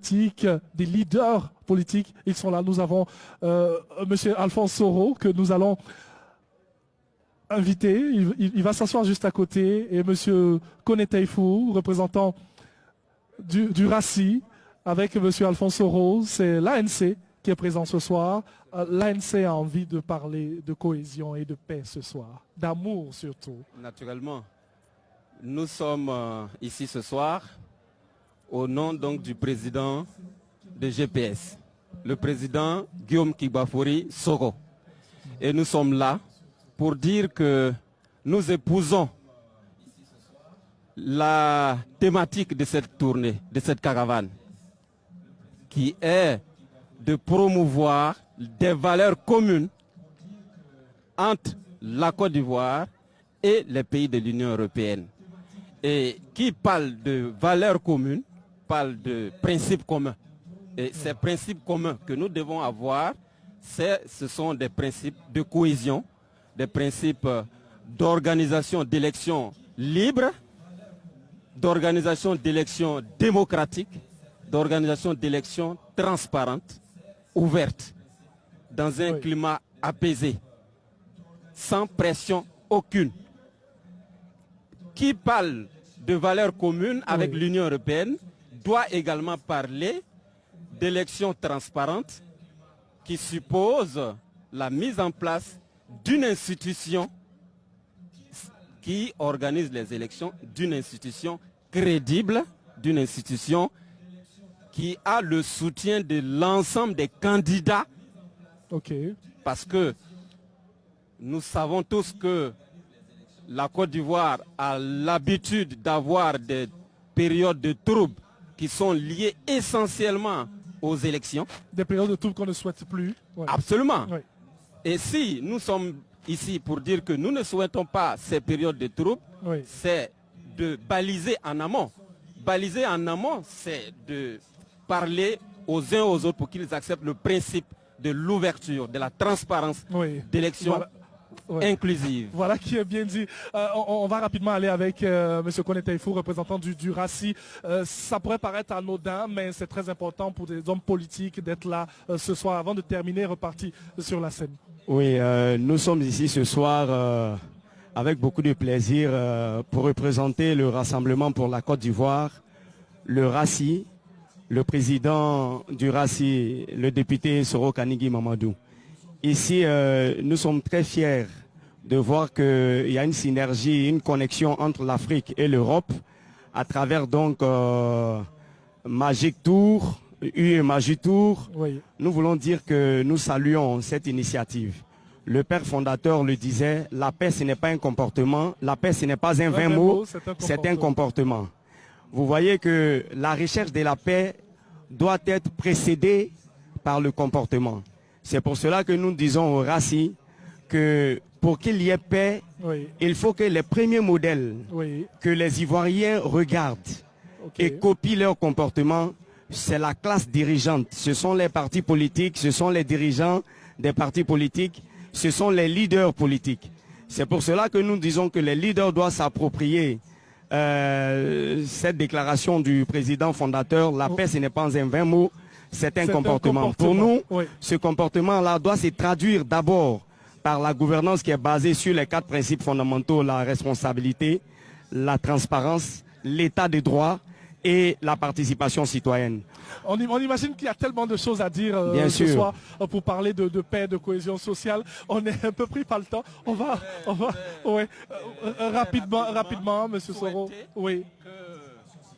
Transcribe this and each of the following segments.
politiques, des leaders politiques. Ils sont là. Nous avons M. Alphonse Soro que nous allons inviter. Il va s'asseoir juste à côté. Et M. Kone Taifou, représentant du RACI, avec M. Alphonse Soro. C'est l'ANC qui est présent ce soir. L'ANC a envie de parler de cohésion et de paix ce soir, d'amour surtout. Naturellement, nous sommes ici ce soir au nom donc du président de GPS, le président Guillaume Kibafori Soro. Et nous sommes là pour dire que nous épousons la thématique de cette tournée, de cette caravane, qui est de promouvoir des valeurs communes entre la Côte d'Ivoire et les pays de l'Union européenne. Et qui parle de valeurs communes, parle de principes communs. Et ces principes communs que nous devons avoir, ce sont des principes de cohésion, des principes d'organisation d'élections libres, d'organisation d'élections démocratiques, d'organisation d'élections transparentes, ouvertes, dans un climat apaisé, sans pression aucune. Qui parle de valeurs communes avec l'Union européenne doit également parler d'élections transparentes qui supposent la mise en place d'une institution qui organise les élections, d'une institution crédible, d'une institution qui a le soutien de l'ensemble des candidats. Parce que nous savons tous que la Côte d'Ivoire a l'habitude d'avoir des périodes de troubles qui sont liées essentiellement aux élections. Des périodes de troubles qu'on ne souhaite plus. Absolument. Et si nous sommes ici pour dire que nous ne souhaitons pas ces périodes de troubles, c'est de baliser en amont. Baliser en amont, c'est de parler aux uns aux autres pour qu'ils acceptent le principe de l'ouverture, de la transparence d'élections inclusives. Voilà qui est bien dit. On va rapidement aller avec M. Kone Taifou, représentant du RACI. Ça pourrait paraître anodin, mais c'est très important pour des hommes politiques d'être là ce soir avant de terminer reparti sur la scène. Oui, nous sommes ici ce soir avec beaucoup de plaisir pour représenter le Rassemblement pour la Côte d'Ivoire, le RACI, le président du RACI, le député Soro Kanigui Mamadou. Ici, nous sommes très fiers de voir qu'il y a une synergie, une connexion entre l'Afrique et l'Europe à travers donc Magic Tour, UE Magic Tour. Nous voulons dire que nous saluons cette initiative. Le père fondateur le disait, la paix ce n'est pas un comportement, la paix ce n'est pas un vain mot, c'est un comportement. Vous voyez que la recherche de la paix doit être précédée par le comportement. C'est pour cela que nous disons au RACI que pour qu'il y ait paix, il faut que les premiers modèles que les Ivoiriens regardent et copient leur comportement, c'est la classe dirigeante. Ce sont les partis politiques, ce sont les dirigeants des partis politiques, ce sont les leaders politiques. C'est pour cela que nous disons que les leaders doivent s'approprier cette déclaration du président fondateur, la paix ce n'est pas un vain mot, c'est un comportement. Pour nous, ce comportement-là doit se traduire d'abord par la gouvernance qui est basée sur les 4 principes fondamentaux, la responsabilité, la transparence, l'état de droit et la participation citoyenne. On imagine qu'il y a tellement de choses à dire ce soir pour parler de paix, de cohésion sociale. On est un peu pris par le temps. On va rapidement, M. Soro.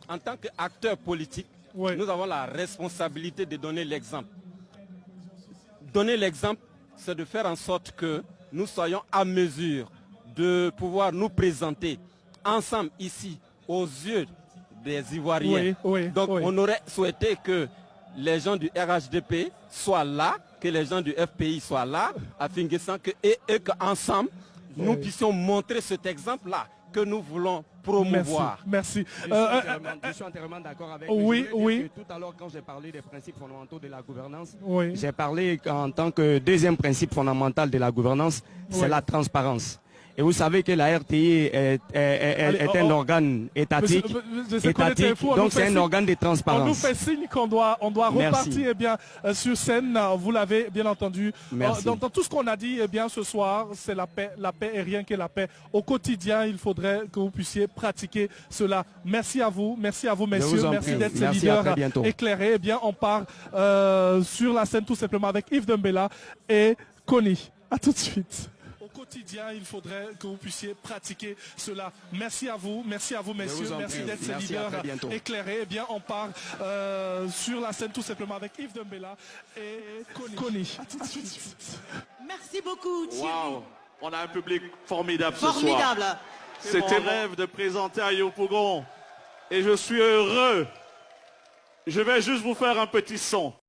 En tant qu'acteur politique, nous avons la responsabilité de donner l'exemple. Donner l'exemple, c'est de faire en sorte que nous soyons à mesure de pouvoir nous présenter ensemble ici, aux yeux des Ivoiriens. Donc on aurait souhaité que les gens du RHDP soient là, que les gens du FPI soient là, afin qu'ensemble, nous puissions montrer cet exemple-là que nous voulons promouvoir. Merci. Je suis entièrement d'accord avec vous. Tout à l'heure, quand j'ai parlé des principes fondamentaux de la gouvernance, j'ai parlé en tant que deuxième principe fondamental de la gouvernance, c'est la transparence. Et vous savez que la RTI est un organe étatique, donc c'est un organe de transparence. On nous fait signe qu'on doit repartir eh bien, sur scène. Vous l'avez bien entendu. Dans tout ce qu'on a dit eh bien, ce soir, c'est la paix et rien que la paix. Au quotidien, il faudrait que vous puissiez pratiquer cela. Merci à vous, messieurs. Merci d'être ces leaders éclairés. Eh bien, on part sur la scène tout simplement avec Yves Dembella et Connie. À tout de suite. Au quotidien, il faudrait que vous puissiez pratiquer cela. Merci à vous, messieurs. Merci d'être ces leaders éclairés. Eh bien, on part sur la scène tout simplement avec Yves Dembella et Connie. À tout de suite. Merci beaucoup, Thierry. Wow, on a un public formidable ce soir. C'était mon rêve de présenter à Yopougon et je suis heureux. Je vais juste vous faire un petit son.